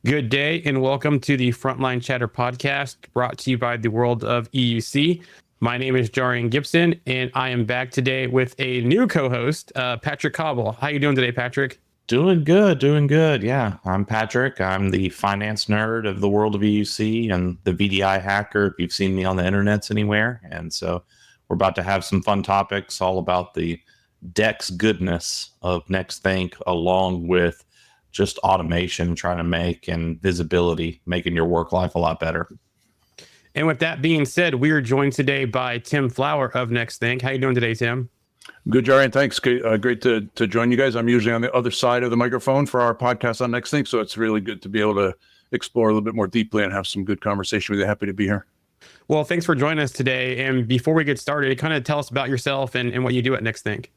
Good day and welcome to the Frontline Chatter podcast brought to you by the World of EUC. My name is Jarian Gibson and I am back today with a new co-host, Patrick Coble. How you doing today, Patrick? Doing good. Yeah, I'm Patrick. I'm the finance nerd of the World of EUC and the VDI hacker, if you've seen me on the internets anywhere. And so we're about to have some fun topics all about the DEX goodness of Nexthink, along with just automation, trying to make and visibility, making your work life a lot better. And with that being said, we are joined today by Tim Flower of Nexthink. How you doing today, Tim? Good, Jarian. Thanks. Great to join you guys. I'm usually on the other side of the microphone for our podcast on Nexthink, so it's really good to be able to explore a little bit more deeply and have some good conversation with you. Happy to be here. Well, thanks for joining us today. And before we get started, kind of tell us about yourself and what you do at Nexthink.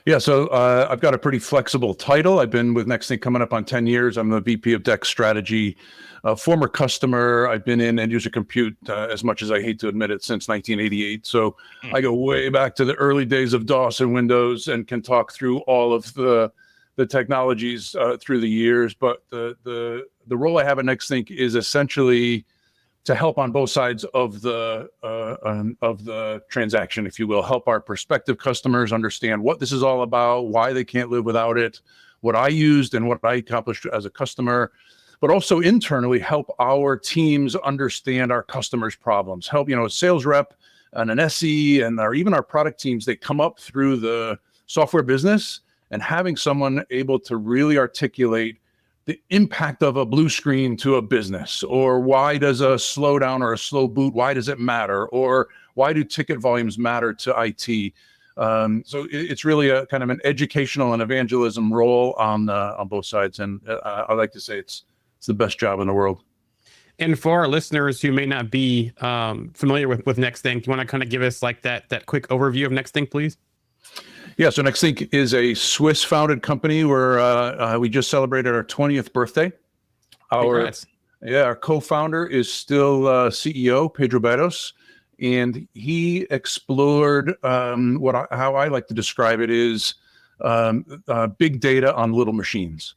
Yeah, so I've got a pretty flexible title. I've been with Nexthink coming up on 10 years. I'm the VP of DEX Strategy, former customer. I've been in end user compute, as much as I hate to admit it, since 1988. So I go way back to the early days of DOS and Windows and can talk through all of the technologies through the years. But the role I have at Nexthink is essentially to help on both sides of the transaction, if you will, help our prospective customers understand what this is all about, why they can't live without it, what I used and what I accomplished as a customer, but also internally help our teams understand our customers' problems. Help, a sales rep and an SE and even our product teams, they come up through the software business, and having someone able to really articulate the impact of a blue screen to a business, or why does a slowdown or a slow boot, why does it matter? Or why do ticket volumes matter to IT? So it's really a kind of an educational and evangelism role on both sides. And I like to say it's the best job in the world. And for our listeners who may not be familiar with Nexthink, do you want to kind of give us like that quick overview of Nexthink, please? Yeah, so Nexthink is a Swiss-founded company where we just celebrated our 20th birthday. Congrats. Our co-founder is still CEO, Pedro Barros, and he explored how I like to describe it is big data on little machines.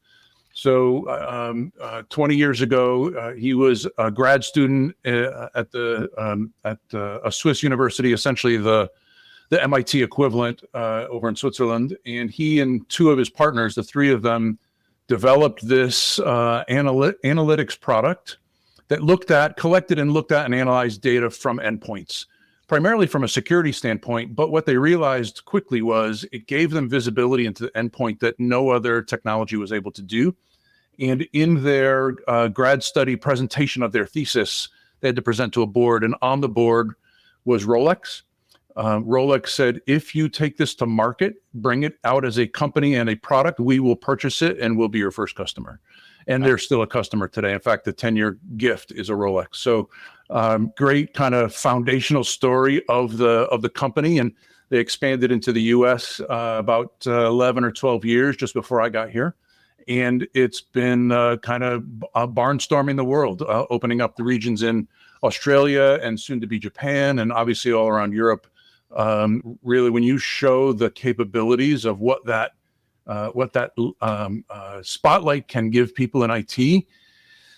So 20 years ago, he was a grad student at a Swiss university, essentially the MIT equivalent over in Switzerland. And he and two of his partners, the three of them, developed this analytics product that collected and looked at and analyzed data from endpoints, primarily from a security standpoint. But what they realized quickly was it gave them visibility into the endpoint that no other technology was able to do. And in their grad study presentation of their thesis, they had to present to a board, and on the board was Rolex. Rolex said, if you take this to market, bring it out as a company and a product, we will purchase it and we'll be your first customer. And they're still a customer today. In fact, the 10-year gift is a Rolex. So great kind of foundational story of the company. And they expanded into the US about 11 or 12 years just before I got here. And it's been kind of barnstorming the world, opening up the regions in Australia and soon to be Japan, and obviously all around Europe. Really, when you show the capabilities of what that spotlight can give people in IT,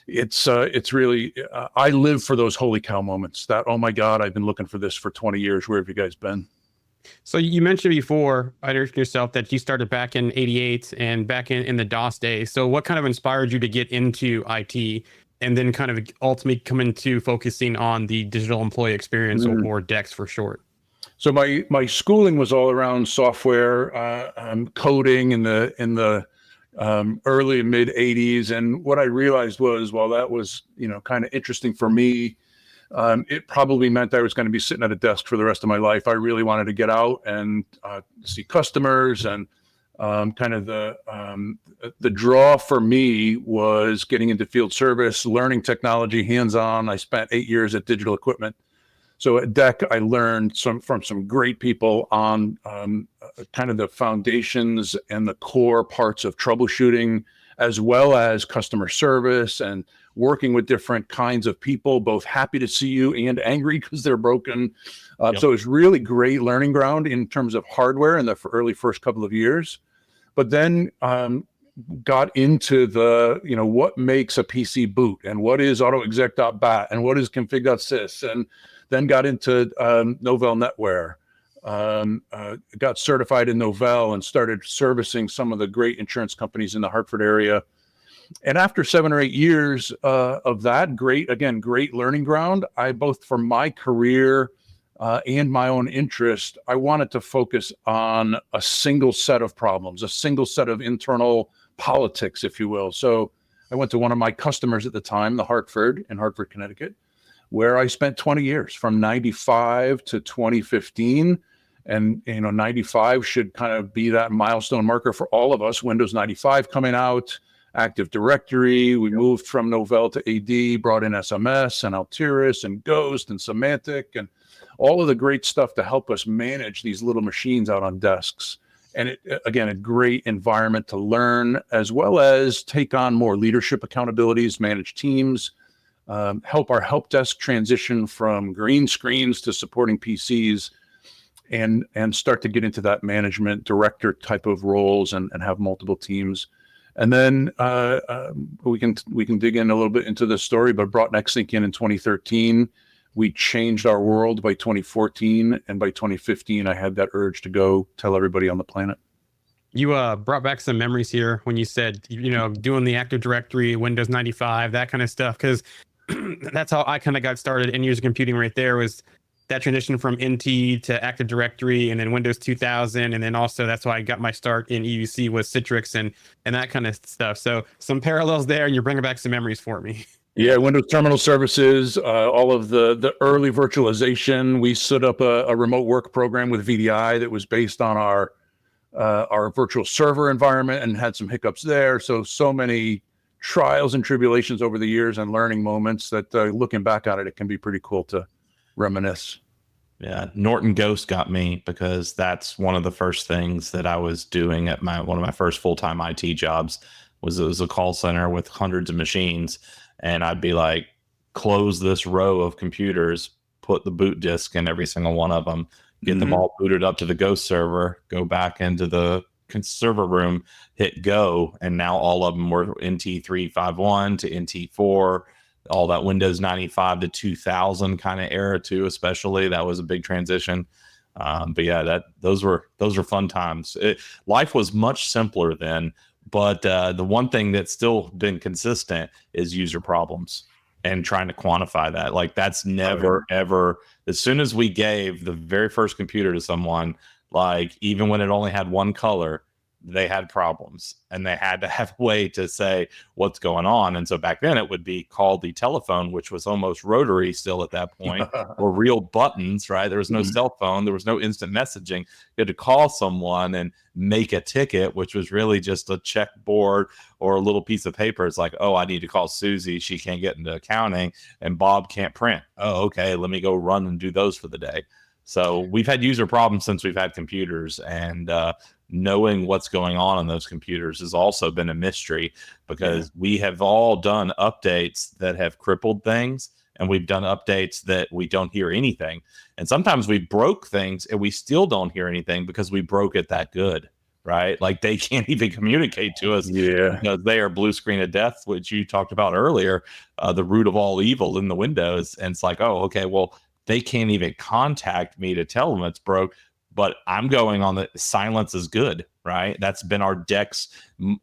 it's really I live for those holy cow moments. That, oh my God, I've been looking for this for 20 years. Where have you guys been? So you mentioned before, I introduced yourself, that you started back in '88 and back in the DOS days. So what kind of inspired you to get into IT and then kind of ultimately come into focusing on the digital employee experience, or DEX for short? So my schooling was all around software, coding in the early and mid 80s. And what I realized was, while that was, kind of interesting for me, it probably meant I was going to be sitting at a desk for the rest of my life. I really wanted to get out and see customers, and kind of the draw for me was getting into field service, learning technology hands-on. I spent 8 years at Digital Equipment. So at DEC, I learned from some great people on kind of the foundations and the core parts of troubleshooting, as well as customer service and working with different kinds of people, both happy to see you and angry because they're broken. So it's really great learning ground in terms of hardware in the early first couple of years. But then got into the, what makes a PC boot and what is autoexec.bat and what is config.sys, and then got into Novell NetWare. Got certified in Novell and started servicing some of the great insurance companies in the Hartford area. And after 7 or 8 years of that, great learning ground, I both for my career and my own interest, I wanted to focus on a single set of problems, a single set of internal politics, if you will. So I went to one of my customers at the time, the Hartford in Hartford, Connecticut, where I spent 20 years from 95 to 2015. And, 95 should kind of be that milestone marker for all of us. Windows 95 coming out, Active Directory. We moved from Novell to AD, brought in SMS and Altiris and Ghost and Symantec and all of the great stuff to help us manage these little machines out on desks. And a great environment to learn, as well as take on more leadership accountabilities, manage teams, help our help desk transition from green screens to supporting PCs, and start to get into that management director type of roles and have multiple teams. And then we can dig in a little bit into this story, but brought Nexthink in 2013. We changed our world by 2014, and by 2015, I had that urge to go tell everybody on the planet. You brought back some memories here when you said, doing the Active Directory, Windows 95, that kind of stuff, because that's how I kind of got started in user computing right there, was that transition from NT to Active Directory and then Windows 2000. And then also that's why I got my start in EUC was Citrix and that kind of stuff. So some parallels there, and you're bringing back some memories for me. Yeah, Windows Terminal Services, all of the early virtualization. We stood up a remote work program with VDI that was based on our virtual server environment and had some hiccups there. So many trials and tribulations over the years and learning moments that looking back on it, it can be pretty cool to reminisce. Yeah, Norton Ghost got me because that's one of the first things that I was doing at one of my first full-time IT jobs. It was a call center with hundreds of machines. And I'd be like, close this row of computers, put the boot disk in every single one of them, get them all booted up to the Ghost server, go back into the server room, hit go. And now all of them were NT351 to NT4, all that Windows 95 to 2000 kind of era too, especially. That was a big transition. But yeah, those were fun times. Life was much simpler then. But the one thing that's still been consistent is user problems and trying to quantify that. Like that's never, ever, as soon as we gave the very first computer to someone, like even when it only had one color, they had problems and they had to have a way to say what's going on. And so back then it would be called the telephone, which was almost rotary still at that point, or real buttons, right? There was no cell phone. There was no instant messaging. You had to call someone and make a ticket, which was really just a checkboard or a little piece of paper. It's like, oh, I need to call Susie. She can't get into accounting and Bob can't print. Oh, okay. Let me go run and do those for the day. So we've had user problems since we've had computers, and knowing what's going on those computers has also been a mystery, because we have all done updates that have crippled things, and we've done updates that we don't hear anything. And sometimes we broke things and we still don't hear anything because we broke it that good, right? Like they can't even communicate to us because they are blue screen of death, which you talked about earlier, the root of all evil in the Windows. And it's like, oh, okay, well, they can't even contact me to tell them it's broke, but I'm going on the silence is good, right? That's been our DEX,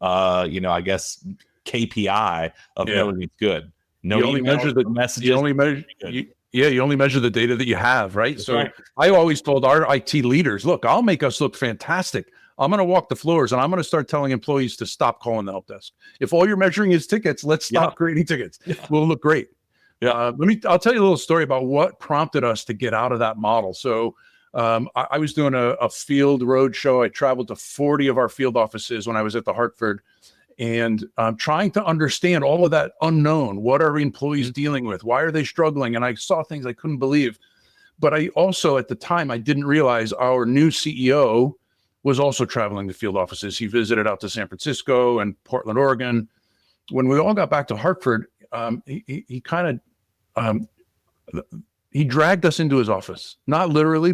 I guess KPI of knowing it's good. No, you only measure the messages. You only measure, you only measure the data that you have, right? That's so right. I always told our IT leaders, look, I'll make us look fantastic. I'm going to walk the floors and I'm going to start telling employees to stop calling the help desk. If all you're measuring is tickets, let's stop creating tickets. We'll look great. Yeah. I'll tell you a little story about what prompted us to get out of that model. So I was doing a field road show. I traveled to 40 of our field offices when I was at the Hartford, and trying to understand all of that unknown. What are employees dealing with? Why are they struggling? And I saw things I couldn't believe. But I also, at the time, I didn't realize our new CEO was also traveling to field offices. He visited out to San Francisco and Portland, Oregon. When we all got back to Hartford, he kind of he dragged us into his office, not literally,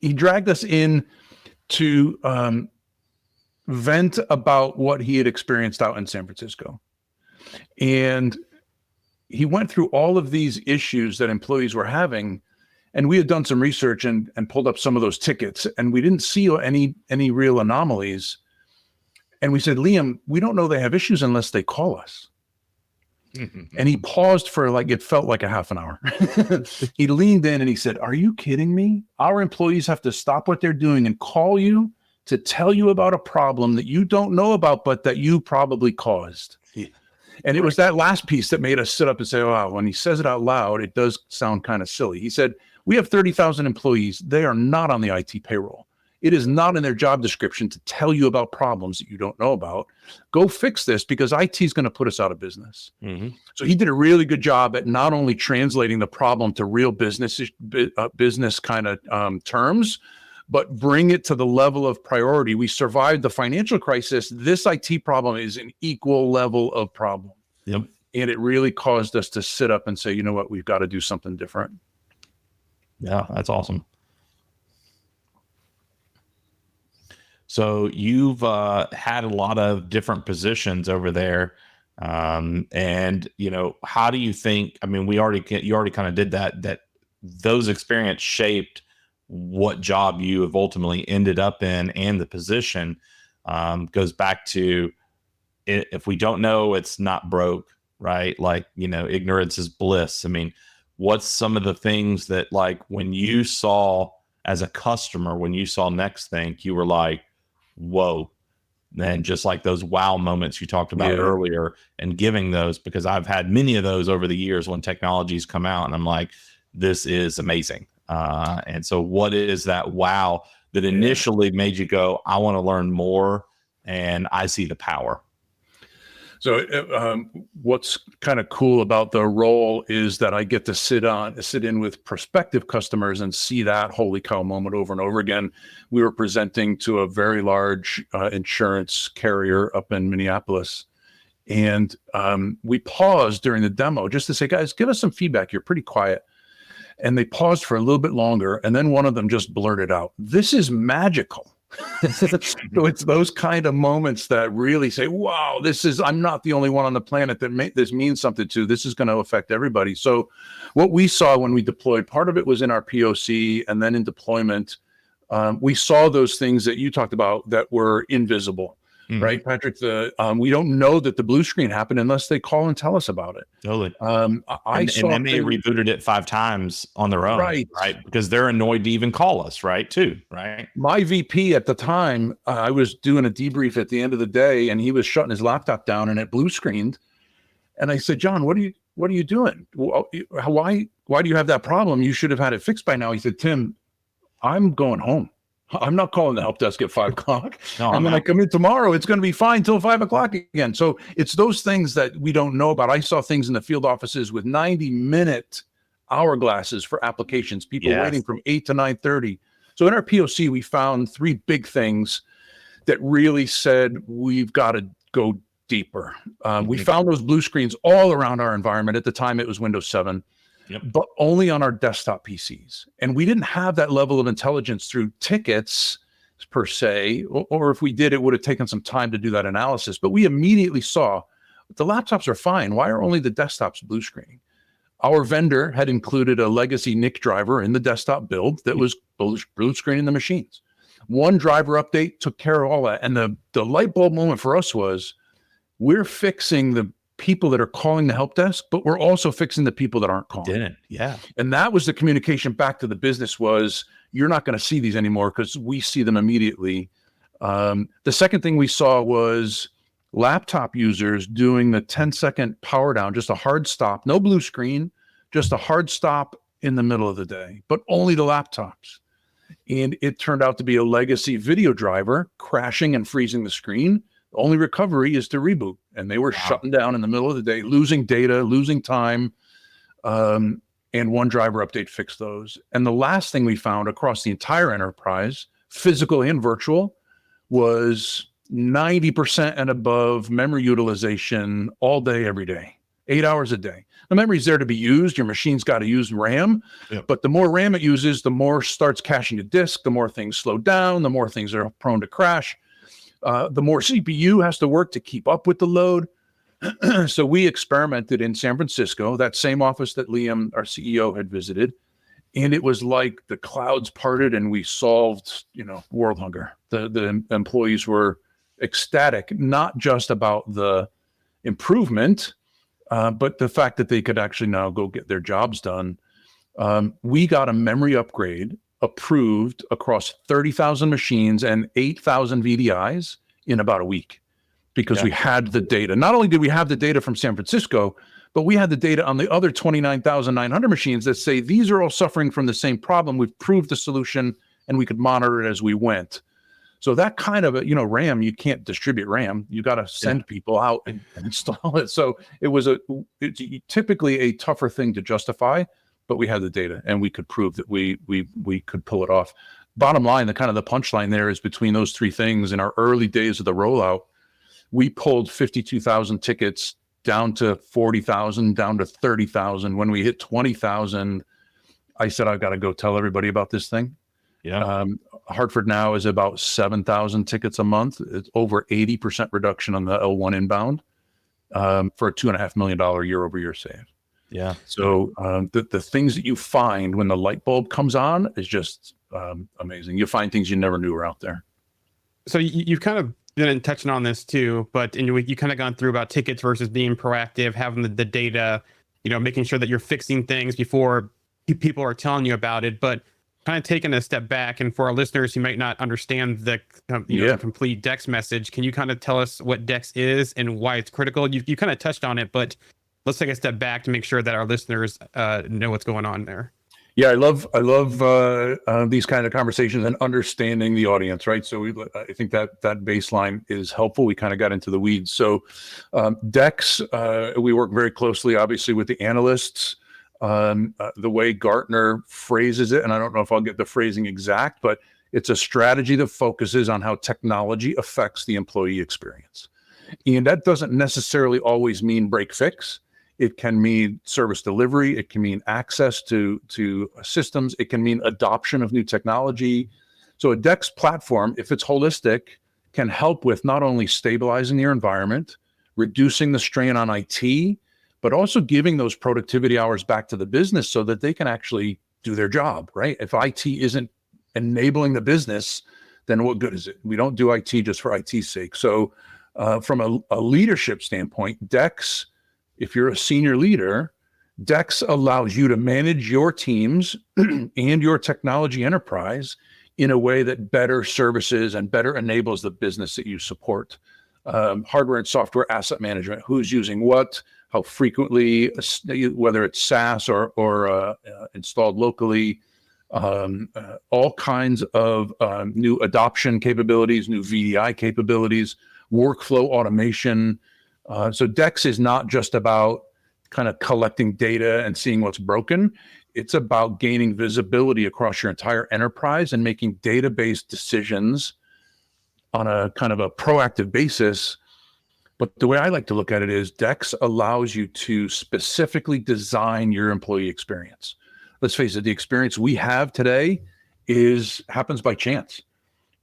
he dragged us in to vent about what he had experienced out in San Francisco. And he went through all of these issues that employees were having. And we had done some research and pulled up some of those tickets, and we didn't see any real anomalies. And we said, Liam, we don't know they have issues unless they call us. And he paused for it felt like a half an hour. He leaned in and he said, are you kidding me? Our employees have to stop what they're doing and call you to tell you about a problem that you don't know about, but that you probably caused. Yeah. And it was that last piece that made us sit up and say, wow, when he says it out loud, it does sound kind of silly. He said, we have 30,000 employees. They are not on the IT payroll. It is not in their job description to tell you about problems that you don't know about. Go fix this because IT is going to put us out of business. So he did a really good job at not only translating the problem to real business kind of terms, but bring it to the level of priority. We survived the financial crisis. This IT problem is an equal level of problem. Yep. And it really caused us to sit up and say, you know what, we've got to do something different. Yeah, that's awesome. So you've had a lot of different positions over there. And, how do you think, I mean, you already kind of did that those experience shaped what job you have ultimately ended up in, and the position goes back to if we don't know, it's not broke, right? Ignorance is bliss. I mean, what's some of the things that when you saw as a customer, when you saw Nexthink, you were like, whoa, and just like those wow moments you talked about earlier, and giving those, because I've had many of those over the years when technologies come out and I'm like, this is amazing. And so what is that wow that initially made you go, I want to learn more and I see the power? So what's kind of cool about the role is that I get to sit in with prospective customers and see that holy cow moment over and over again. We were presenting to a very large insurance carrier up in Minneapolis. And we paused during the demo just to say, guys, give us some feedback. You're pretty quiet. And they paused for a little bit longer. And then one of them just blurted out, this is magical. So it's those kind of moments that really say, wow, I'm not the only one on the planet that this means something to. This is going to affect everybody. So what we saw when we deployed, part of it was in our POC, and then in deployment, we saw those things that you talked about that were invisible. Right, Patrick? We don't know that the blue screen happened unless they call and tell us about it. Totally. And they may have rebooted it 5 times on their own, right? Because they're annoyed to even call us, right? My VP at the time, I was doing a debrief at the end of the day, and he was shutting his laptop down, and it blue screened. And I said, John, what are you doing? Why do you have that problem? You should have had it fixed by now. He said, Tim, I'm going home. I'm not calling the help desk at 5 o'clock. No, and when I come in tomorrow, it's going to be fine till 5 o'clock again. So it's those things that we don't know about. I saw things in the field offices with 90-minute hourglasses for applications, people waiting from 8 to 9:30. So in our POC, we found 3 big things that really said, we've got to go deeper. We found those blue screens all around our environment. At the time, it was Windows 7. But only on our desktop PCs. And we didn't have that level of intelligence through tickets per se, or if we did, it would have taken some time to do that analysis. But we immediately saw the laptops are fine. Why are only the desktops blue screening? Our vendor had included a legacy NIC driver in the desktop build that was blue screening the machines. One driver update took care of all that. And the light bulb moment for us was, we're fixing the people that are calling the help desk, but we're also fixing the people that aren't calling. And that was the communication back to the business was, you're not going to see these anymore because we see them immediately. The second thing we saw was laptop users doing the 10-second power down, just a hard stop, no blue screen, just a hard stop in the middle of the day, but only the laptops. And it turned out to be a legacy video driver crashing and freezing the screen. The only recovery is to reboot. And they were shutting down in the middle of the day, losing data, losing time. And one driver update fixed those. And the last thing we found across the entire enterprise, physical and virtual, was 90% and above memory utilization all day, every day. 8 hours a day. The memory's there to be used. Your machine's got to use RAM, but the more RAM it uses, the more starts caching to disk, the more things slow down, the more things are prone to crash. The more CPU has to work to keep up with the load. So we experimented in San Francisco, that same office that Liam, our CEO, had visited. And it was like the clouds parted and we solved, world hunger. The employees were ecstatic, not just about the improvement, but the fact that they could actually now go get their jobs done. We got a memory upgrade approved across 30,000 machines and 8,000 VDIs in about a week because we had the data. Not only did we have the data from San Francisco, but we had the data on the other 29,900 machines that say these are all suffering from the same problem. We've proved the solution and we could monitor it as we went. So that kind of, RAM, you can't distribute RAM. You got to send people out and install it. So it's typically a tougher thing to justify, but we had the data and we could prove that we could pull it off. Bottom line, the punchline there is between those three things in our early days of the rollout, we pulled 52,000 tickets down to 40,000, down to 30,000. When we hit 20,000, I said, I've got to go tell everybody about this thing. Yeah. Hartford now is about 7,000 tickets a month. It's over 80% reduction on the L1 inbound for a $2.5 million year-over-year save. Yeah. So the things that you find when the light bulb comes on is just amazing. You find things you never knew were out there. So you've kind of been touching on this too, but you kind of gone through about tickets versus being proactive, having the data, making sure that you're fixing things before people are telling you about it. But kind of taking a step back, and for our listeners who might not understand the complete DEX message, can you kind of tell us what DEX is and why it's critical? You kind of touched on it, but let's take a step back to make sure that our listeners know what's going on there. Yeah, I love these kind of conversations and understanding the audience, right? So I think that baseline is helpful. We kind of got into the weeds. So DEX, we work very closely, obviously, with the analysts. The way Gartner phrases it, and I don't know if I'll get the phrasing exact, but it's a strategy that focuses on how technology affects the employee experience. And that doesn't necessarily always mean break fix. It can mean service delivery. It can mean access to systems. It can mean adoption of new technology. So a DEX platform, if it's holistic, can help with not only stabilizing your environment, reducing the strain on IT, but also giving those productivity hours back to the business so that they can actually do their job, right? If IT isn't enabling the business, then what good is it? We don't do IT just for IT's sake. So from a leadership standpoint, DEX, if you're a senior leader, DEX allows you to manage your teams and your technology enterprise in a way that better services and better enables the business that you support. Hardware and software asset management, who's using what, how frequently, whether it's SaaS or installed locally, all kinds of new adoption capabilities, new VDI capabilities, workflow automation. So DEX is not just about kind of collecting data and seeing what's broken. It's about gaining visibility across your entire enterprise and making data-based decisions on a kind of a proactive basis. But the way I like to look at it is DEX allows you to specifically design your employee experience. Let's face it, the experience we have today happens by chance.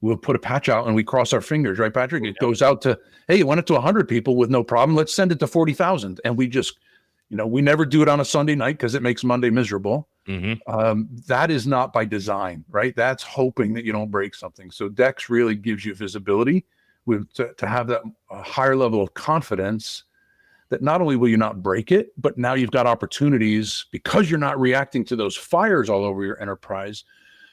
We'll put a patch out and we cross our fingers, right, Patrick? It goes out to, hey, it went up to 100 people with no problem. Let's send it to 40,000. And we just, we never do it on a Sunday night because it makes Monday miserable. Mm-hmm. That is not by design, right? That's hoping that you don't break something. So DEX really gives you visibility to have that higher level of confidence that not only will you not break it, but now you've got opportunities because you're not reacting to those fires all over your enterprise.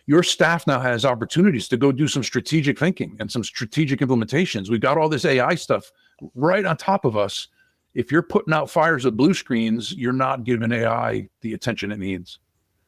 Your staff now has opportunities to go do some strategic thinking and some strategic implementations. We've got all this AI stuff right on top of us. If you're putting out fires of blue screens, you're not giving AI the attention it needs.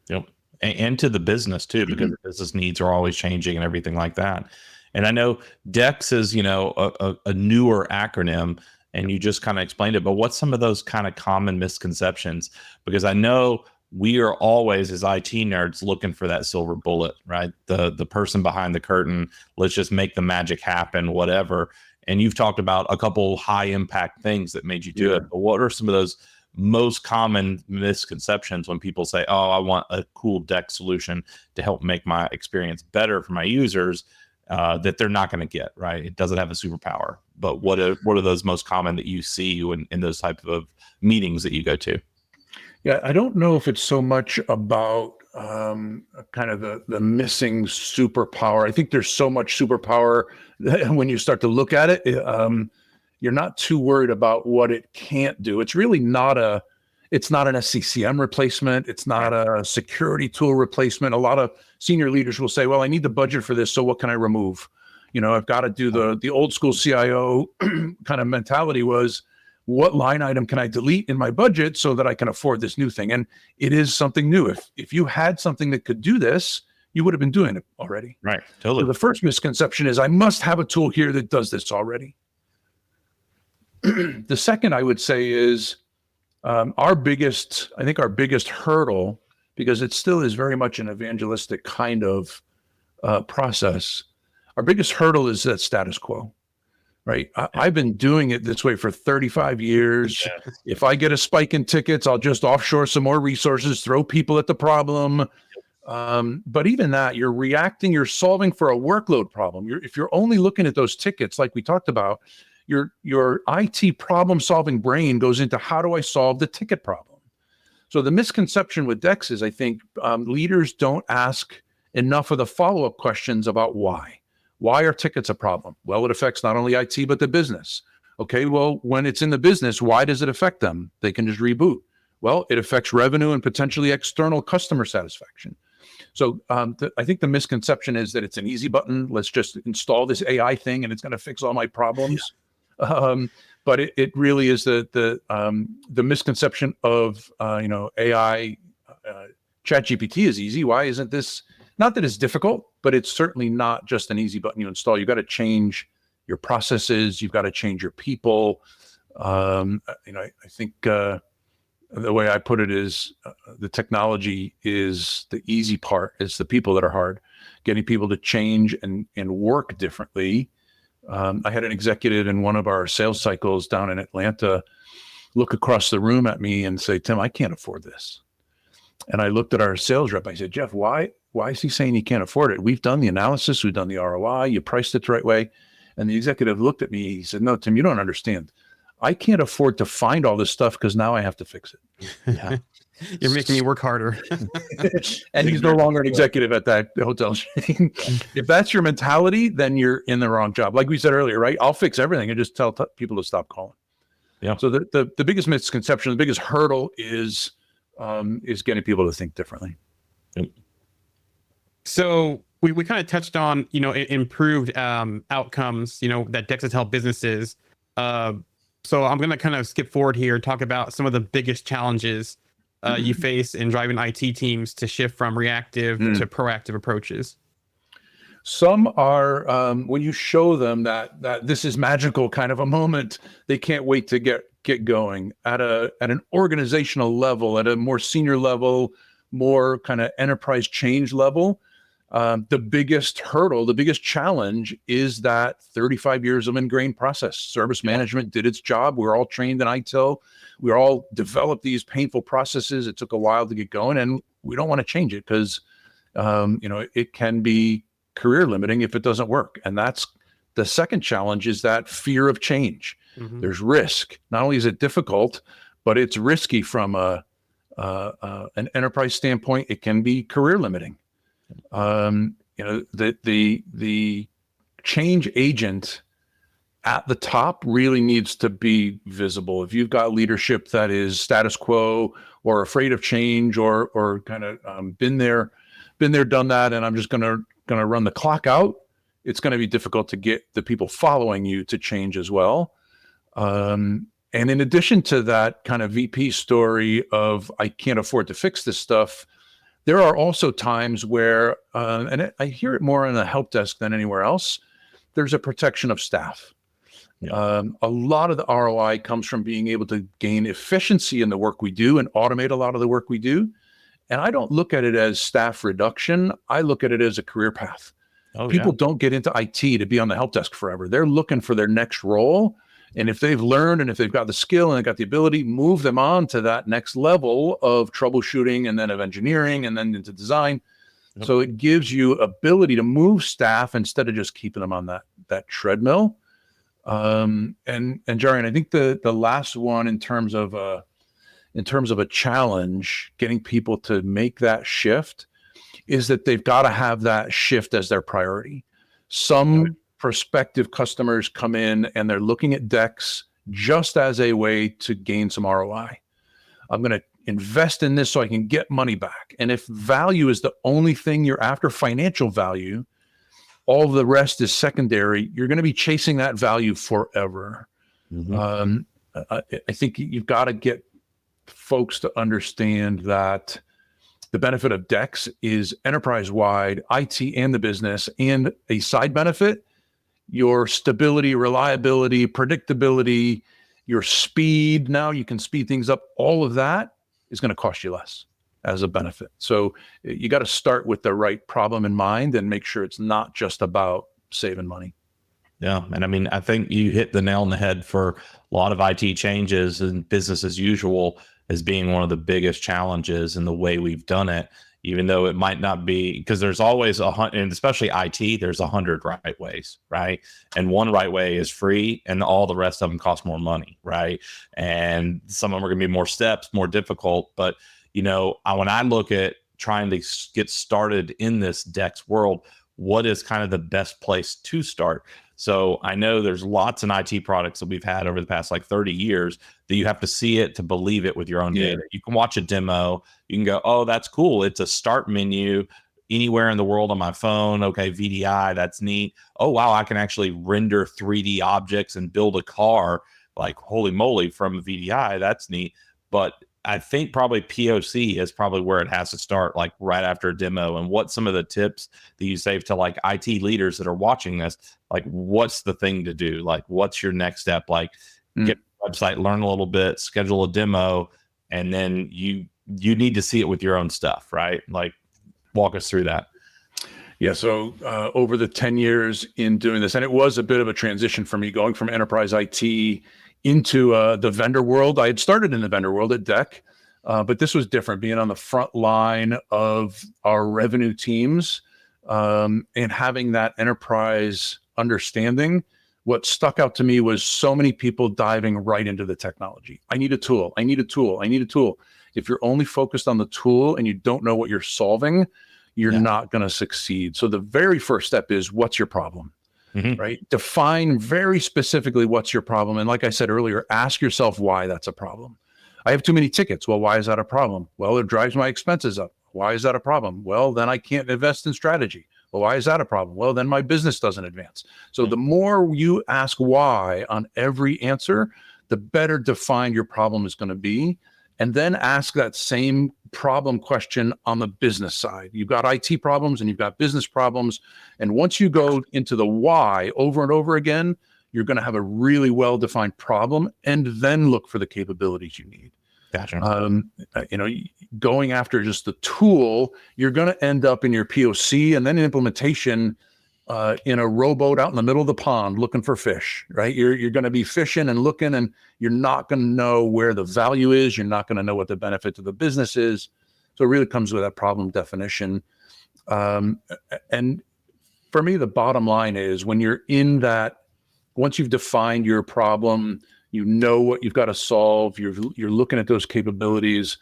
Yep. And to the business too, because the business needs are always changing and everything like that. And I know DEX is, a newer acronym, and you just kind of explained it, but what's some of those kind of common misconceptions? Because I know we are always, as IT nerds, looking for that silver bullet, right? The person behind the curtain, let's just make the magic happen, whatever. And you've talked about a couple high impact things that made you do it. But what are some of those most common misconceptions when people say, oh, I want a cool DEX solution to help make my experience better for my users, that they're not going to get, right? It doesn't have a superpower. But what are those most common that you see in those type of meetings that you go to? Yeah, I don't know if it's so much about kind of the missing superpower. I think there's so much superpower that when you start to look at it, you're not too worried about what it can't do. It's really not it's not an SCCM replacement. It's not a security tool replacement. A lot of senior leaders will say, well, I need the budget for this, so what can I remove? I've got to do the old school CIO kind of mentality was, what line item can I delete in my budget so that I can afford this new thing? And it is something new. If you had something that could do this, you would have been doing it already. Right. Totally. So the first misconception is I must have a tool here that does this already. The second I would say is our biggest hurdle, because it still is very much an evangelistic kind of process. Our biggest hurdle is that status quo. Right. I've been doing it this way for 35 years. Yeah. If I get a spike in tickets, I'll just offshore some more resources, throw people at the problem. But even that, you're solving for a workload problem. If you're only looking at those tickets, like we talked about, your IT problem solving brain goes into how do I solve the ticket problem? So the misconception with DEX is I think leaders don't ask enough of the follow-up questions about why. Why are tickets a problem? Well, it affects not only IT, but the business. Okay, well, when it's in the business, why does it affect them? They can just reboot. Well, it affects revenue and potentially external customer satisfaction. So I think the misconception is that it's an easy button. Let's just install this AI thing and it's going to fix all my problems. Yeah. But it really is the misconception of, AI, ChatGPT is easy. Why isn't this? Not that it's difficult, but it's certainly not just an easy button you install. You've got to change your processes. You've got to change your people. I think the way I put it is the technology is the easy part. It's the people that are hard. Getting people to change and work differently. I had an executive in one of our sales cycles down in Atlanta look across the room at me and say, Tim, I can't afford this. And I looked at our sales rep. I said, Jeff, why is he saying he can't afford it? We've done the analysis. We've done the ROI. You priced it the right way. And the executive looked at me. He said, no, Tim, you don't understand. I can't afford to find all this stuff because now I have to fix it. Yeah. You're making me work harder. And he's no longer an executive at that hotel chain. If that's your mentality, then you're in the wrong job. Like we said earlier, right? I'll fix everything and just tell people to stop calling. Yeah. So the biggest misconception, the biggest hurdle is getting people to think differently. Yep. So we kind of touched on, improved outcomes, that DEX has helped businesses. So I'm going to kind of skip forward here and talk about some of the biggest challenges you face in driving IT teams to shift from reactive to proactive approaches. Some are, when you show them that this is magical kind of a moment, they can't wait to get going at an organizational level, at a more senior level, more kind of enterprise change level. The biggest hurdle, the biggest challenge is that 35 years of ingrained process. Service management did its job. We're all trained in ITIL. We all developed these painful processes. It took a while to get going, and we don't want to change it because, it can be career limiting if it doesn't work. And that's the second challenge, is that fear of change. Mm-hmm. There's risk. Not only is it difficult, but it's risky from an enterprise standpoint. It can be career limiting. The change agent at the top really needs to be visible. If you've got leadership that is status quo or afraid of change or kind of been there, done that, and I'm just gonna run the clock out, it's going to be difficult to get the people following you to change as well. And in addition to that kind of VP story of I can't afford to fix this stuff, there are also times where, and I hear it more in a help desk than anywhere else, there's a protection of staff. Yeah. A lot of the ROI comes from being able to gain efficiency in the work we do and automate a lot of the work we do. And I don't look at it as staff reduction. I look at it as a career path. People don't get into IT to be on the help desk forever. They're looking for their next role. And if they've learned and if they've got the skill and they've got the ability, move them on to that next level of troubleshooting and then of engineering and then into design. Yep. So it gives you ability to move staff instead of just keeping them on that treadmill. And Jarian, I think the last one in terms of a challenge, getting people to make that shift, is that they've got to have that shift as their priority. Some prospective customers come in and they're looking at DEX just as a way to gain some ROI. I'm going to invest in this so I can get money back. And if value is the only thing you're after, financial value, all the rest is secondary. You're going to be chasing that value forever. Mm-hmm. I think you've got to get folks to understand that the benefit of DEX is enterprise-wide, IT and the business, and a side benefit, your stability, reliability, predictability, your speed. Now you can speed things up. All of that is going to cost you less as a benefit. So you got to start with the right problem in mind and make sure it's not just about saving money. Yeah. And I mean, I think you hit the nail on the head for a lot of IT changes and business as usual as being one of the biggest challenges in the way we've done it, even though it might not be, because there's always and especially IT, there's 100 right ways, right? And one right way is free and all the rest of them cost more money, right? And some of them are going to be more steps, more difficult. But, when I look at trying to get started in this DEX world, what is kind of the best place to start? So I know there's lots of IT products that we've had over the past 30 years that you have to see it to believe it with your own data. You can watch a demo. You can go, oh, that's cool. It's a start menu anywhere in the world on my phone. Okay, VDI, that's neat. Oh, wow, I can actually render 3D objects and build a car. Like, holy moly, from VDI, that's neat. But I think probably POC is probably where it has to start, right after a demo. And what some of the tips that you save to IT leaders that are watching this, what's the thing to do? What's your next step? Get a website, learn a little bit, schedule a demo, and then you need to see it with your own stuff, right? Walk us through that. Yeah. So over the 10 years in doing this, and it was a bit of a transition for me going from enterprise IT into the vendor world. I had started in the vendor world at DEC, but this was different, being on the front line of our revenue teams and having that enterprise understanding. What stuck out to me was so many people diving right into the technology. I need a tool. I need a tool. I need a tool. If you're only focused on the tool and you don't know what you're solving, you're not going to succeed. So the very first step is, what's your problem? Mm-hmm. Right? Define very specifically what's your problem. And like I said earlier, ask yourself why that's a problem. I have too many tickets. Well, why is that a problem? Well, it drives my expenses up. Why is that a problem? Well, then I can't invest in strategy. Well, why is that a problem? Well, then my business doesn't advance. So the more you ask why on every answer, the better defined your problem is going to be. And then ask that same problem question on the business side. You've got IT problems and you've got business problems. And once you go into the why over and over again, you're going to have a really well-defined problem and then look for the capabilities you need. Gotcha. Going after just the tool, you're going to end up in your POC and then implementation in a rowboat out in the middle of the pond looking for fish, right? You're going to be fishing and looking, and you're not going to know where the value is. You're not going to know what the benefit to the business is. So it really comes with that problem definition. And for me, the bottom line is, when you're in that, once you've defined your problem, you know what you've got to solve, you're looking at those capabilities,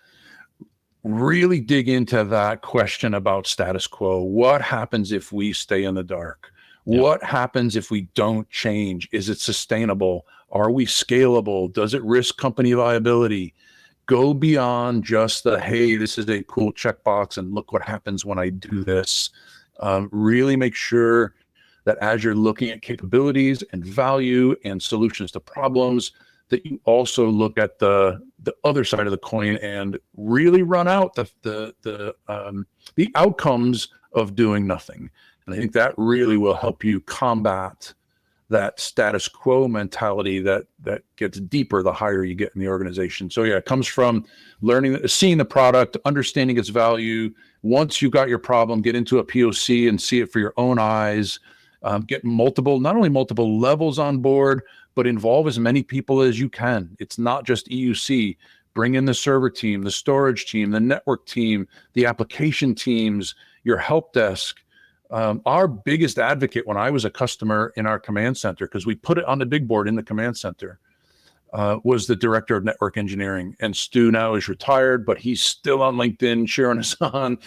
really dig into that question about status quo. What happens if we stay in the dark? Yeah. What happens if we don't change? Is it sustainable? Are we scalable? Does it risk company viability? Go beyond just the, hey, this is a cool checkbox and look what happens when I do this. Really make sure that as you're looking at capabilities and value and solutions to problems, that you also look at the other side of the coin and really run out the outcomes of doing nothing. And I think that really will help you combat that status quo mentality that gets deeper the higher you get in the organization. So yeah, it comes from seeing the product, understanding its value. Once you've got your problem, get into a POC and see it for your own eyes. Get not only multiple levels on board, but involve as many people as you can. It's not just EUC. Bring in the server team, the storage team, the network team, the application teams, your help desk. Our biggest advocate when I was a customer in our command center, because we put it on the big board in the command center, was the director of network engineering. And Stu now is retired, but he's still on LinkedIn cheering us on.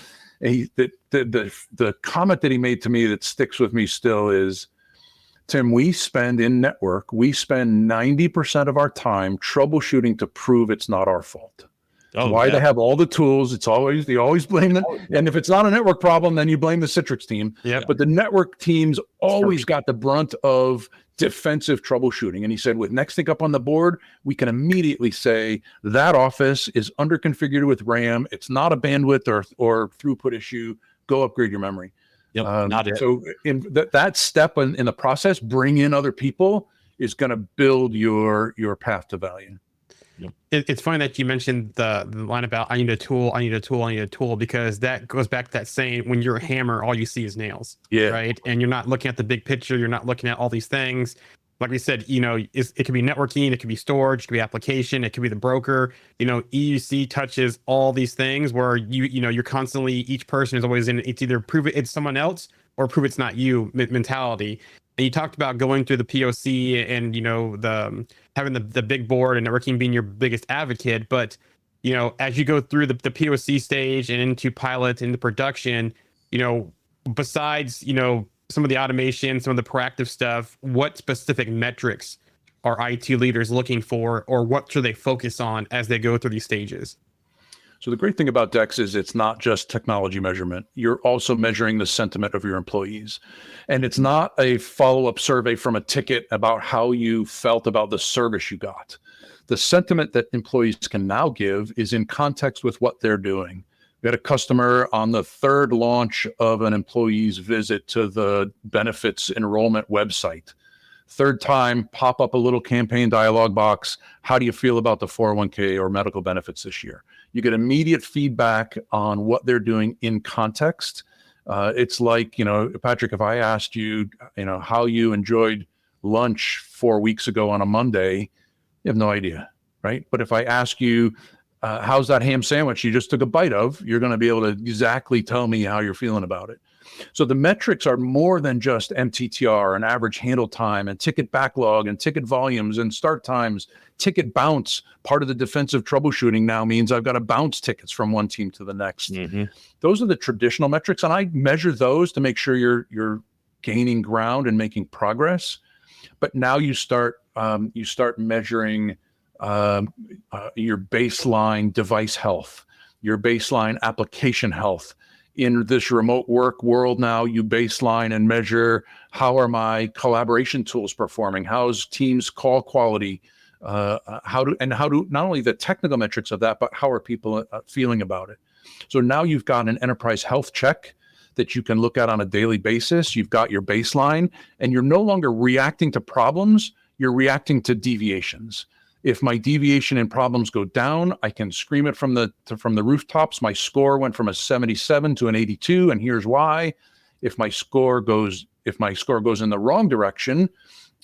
And the comment that he made to me that sticks with me still is, Tim, we spend 90% of our time troubleshooting to prove it's not our fault. They have all the tools. They always blame them. And if it's not a network problem, then you blame the Citrix team. Yep. But the network teams always got the brunt of defensive troubleshooting. And he said, with Nexthink up on the board, we can immediately say that office is underconfigured with RAM. It's not a bandwidth or throughput issue. Go upgrade your memory. Yep, not it. So in that step in the process, bring in other people, is going to build your path to value. It's funny that you mentioned the line about I need a tool, because that goes back to that saying, when you're a hammer, all you see is nails. Yeah. Right. And you're not looking at the big picture. You're not looking at all these things. Like we said, it could be networking, it could be storage, it could be application, it could be the broker. EUC touches all these things where you're constantly, each person is always in, it's either prove it's someone else or prove it's not you mentality. And you talked about going through the POC and having the big board and networking being your biggest advocate. But as you go through the POC stage and into pilot, into production, besides some of the automation, some of the proactive stuff, what specific metrics are IT leaders looking for, or what should they focus on as they go through these stages? So the great thing about DEX is it's not just technology measurement. You're also measuring the sentiment of your employees. And it's not a follow-up survey from a ticket about how you felt about the service you got. The sentiment that employees can now give is in context with what they're doing. We had a customer on the third launch of an employee's visit to the benefits enrollment website. Third time, pop up a little campaign dialog box. How do you feel about the 401k or medical benefits this year? You get immediate feedback on what they're doing in context. It's like, Patrick, if I asked you, how you enjoyed lunch 4 weeks ago on a Monday, you have no idea, right? But if I ask you, how's that ham sandwich you just took a bite of, you're going to be able to exactly tell me how you're feeling about it. So the metrics are more than just MTTR and average handle time and ticket backlog and ticket volumes and start times. Ticket bounce, part of the defensive troubleshooting now means I've got to bounce tickets from one team to the next. Mm-hmm. Those are the traditional metrics, and I measure those to make sure you're gaining ground and making progress. But now you start measuring your baseline device health, your baseline application health. In this remote work world now, you baseline and measure, how are my collaboration tools performing? How's Teams call quality? How do not only the technical metrics of that, but how are people feeling about it? So now you've got an enterprise health check that you can look at on a daily basis. You've got your baseline, and you're no longer reacting to problems. You're reacting to deviations. If my deviation and problems go down, I can scream it from the rooftops. My score went from a 77 to an 82, and here's why. If my score goes in the wrong direction,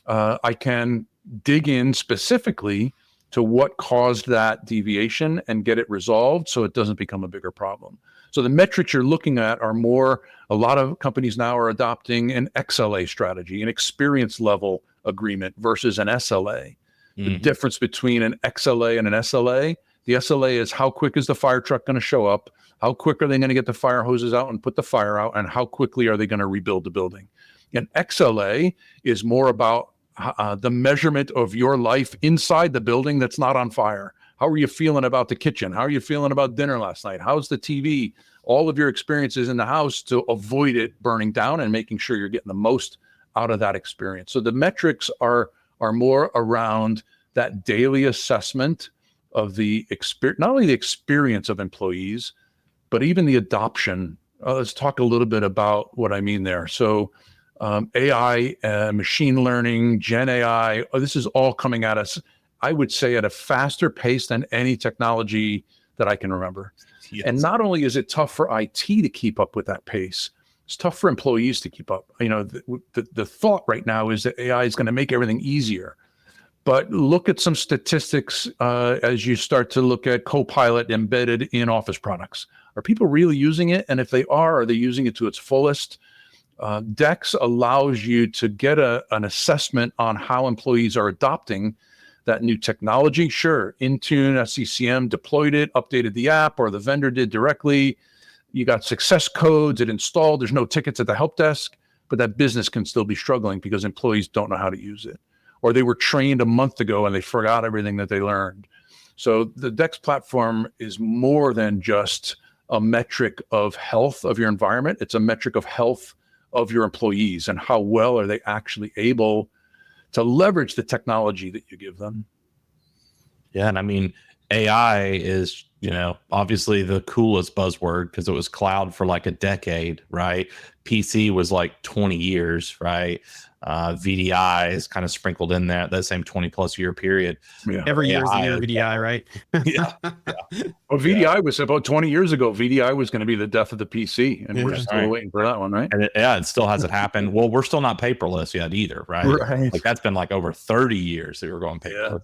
I can dig in specifically to what caused that deviation and get it resolved so it doesn't become a bigger problem. So the metrics you're looking at are more, a lot of companies now are adopting an XLA strategy, an experience level agreement versus an SLA. The difference between an XLA and an SLA, the SLA is how quick is the fire truck going to show up? How quick are they going to get the fire hoses out and put the fire out? And how quickly are they going to rebuild the building? And XLA is more about the measurement of your life inside the building that's not on fire. How are you feeling about the kitchen? How are you feeling about dinner last night? How's the TV? All of your experiences in the house to avoid it burning down and making sure you're getting the most out of that experience. So the metrics are more around that daily assessment of the experience, not only the experience of employees, but even the adoption. Let's talk a little bit about what I mean there. So AI, machine learning, Gen AI, this is all coming at us, I would say, at a faster pace than any technology that I can remember. Yes. And not only is it tough for IT to keep up with that pace, it's tough for employees to keep up. The thought right now is that AI is going to make everything easier. But look at some statistics as you start to look at Copilot embedded in Office products. Are people really using it? And if they are they using it to its fullest? DEX allows you to get an assessment on how employees are adopting that new technology. Sure, Intune, SCCM deployed it, updated the app, or the vendor did directly. You got success codes, it installed, there's no tickets at the help desk, but that business can still be struggling because employees don't know how to use it. Or they were trained a month ago and they forgot everything that they learned. So the DEX platform is more than just a metric of health of your environment. It's a metric of health of your employees and how well are they actually able to leverage the technology that you give them. Yeah. And I mean, AI is, obviously the coolest buzzword because it was cloud for like a decade, right? PC was like 20 yees, right? VDI is kind of sprinkled in that same 20 plus year period. Yeah. Every year is the year of VDI, right? Yeah. Well, VDI was about 20 years ago. VDI was going to be the death of the PC, and we're still waiting for that one, right? And it still hasn't happened. Well, we're still not paperless yet either, right? Like that's been like over 30 years that we're going paperless.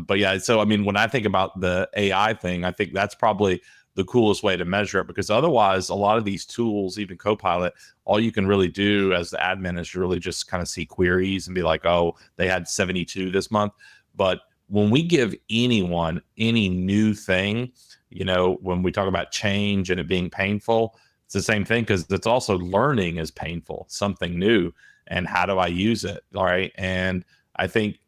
But yeah, so I mean, when I think about the AI thing, I think that's probably the coolest way to measure it, because otherwise a lot of these tools, even Copilot, all you can really do as the admin is really just kind of see queries and be like, oh, they had 72 this month. But when we give anyone any new thing, when we talk about change and it being painful, it's the same thing, because it's also learning is painful, something new, and how do I use it? All right. And I think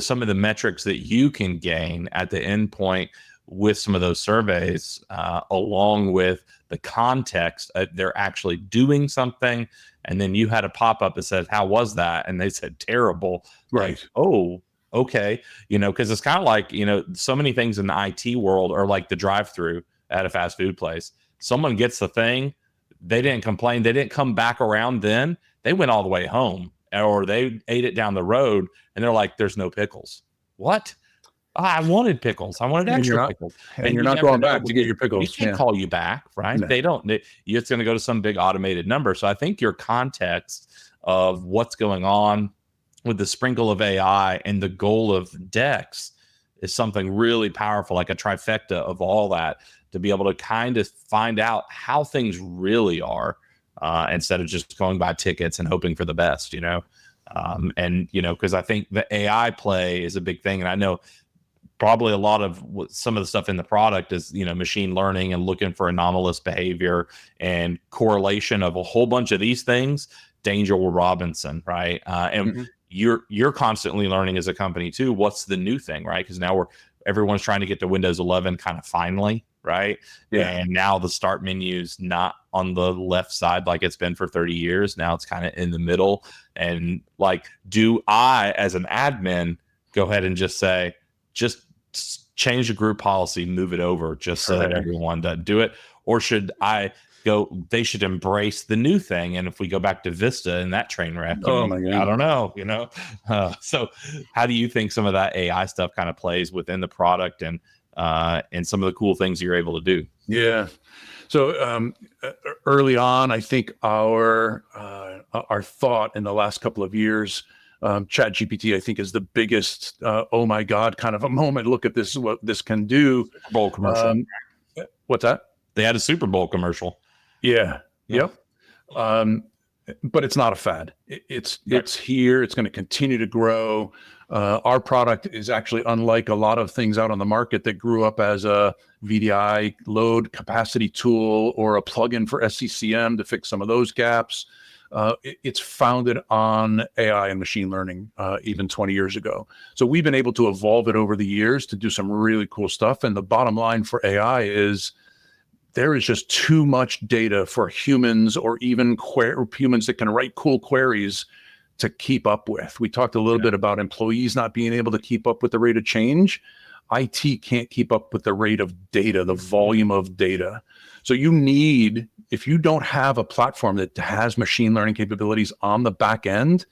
some of the metrics that you can gain at the end point with some of those surveys, along with the context, they're actually doing something. And then you had a pop-up that said, how was that? And they said, terrible. Right. Like, oh, okay. Because it's kind of like, so many things in the IT world are like the drive-through at a fast food place. Someone gets the thing, they didn't complain, they didn't come back around then, they went all the way home, or they ate it down the road and they're like, there's no pickles. What? I wanted pickles. I wanted extra pickles. And you're not going back to get your pickles. You can't call you back, right? No. They don't. It's going to go to some big automated number. So I think your context of what's going on with the sprinkle of AI and the goal of DEX is something really powerful, like a trifecta of all that, to be able to kind of find out how things really are, instead of just going by tickets and hoping for the best, because I think the AI play is a big thing. And I know probably a lot of some of the stuff in the product is, machine learning and looking for anomalous behavior and correlation of a whole bunch of these things. Danger Will Robinson, right? And you're constantly learning as a company too. What's the new thing, right? Because now everyone's trying to get to Windows 11 kind of finally, right? Yeah. And now the start menu's not on the left side like it's been for 30 years. Now it's kind of in the middle. And like, do I, as an admin, go ahead and just say, just change the group policy, move it over, just so that everyone doesn't do it? Or should I go, they should embrace the new thing? And if we go back to Vista and that train wreck, oh my God, I don't know, so how do you think some of that AI stuff kind of plays within the product and some of the cool things you're able to do? Yeah. So early on, I think our thought in the last couple of years, ChatGPT, I think, is the biggest, oh my God, kind of a moment. Look at this, what this can do. Super Bowl commercial. What's that? They had a Super Bowl commercial. Yeah. Yep. But it's not a fad. It's here. It's going to continue to grow. Our product is actually unlike a lot of things out on the market that grew up as a VDI load capacity tool or a plugin for SCCM to fix some of those gaps. It's founded on AI and machine learning, even 20 years ago. So we've been able to evolve it over the years to do some really cool stuff. And the bottom line for AI is there is just too much data for humans, or even humans that can write cool queries, to keep up with. We talked a little bit about employees not being able to keep up with the rate of change. IT can't keep up with the rate of data, the volume of data. So if you don't have a platform that has machine learning capabilities on the back end,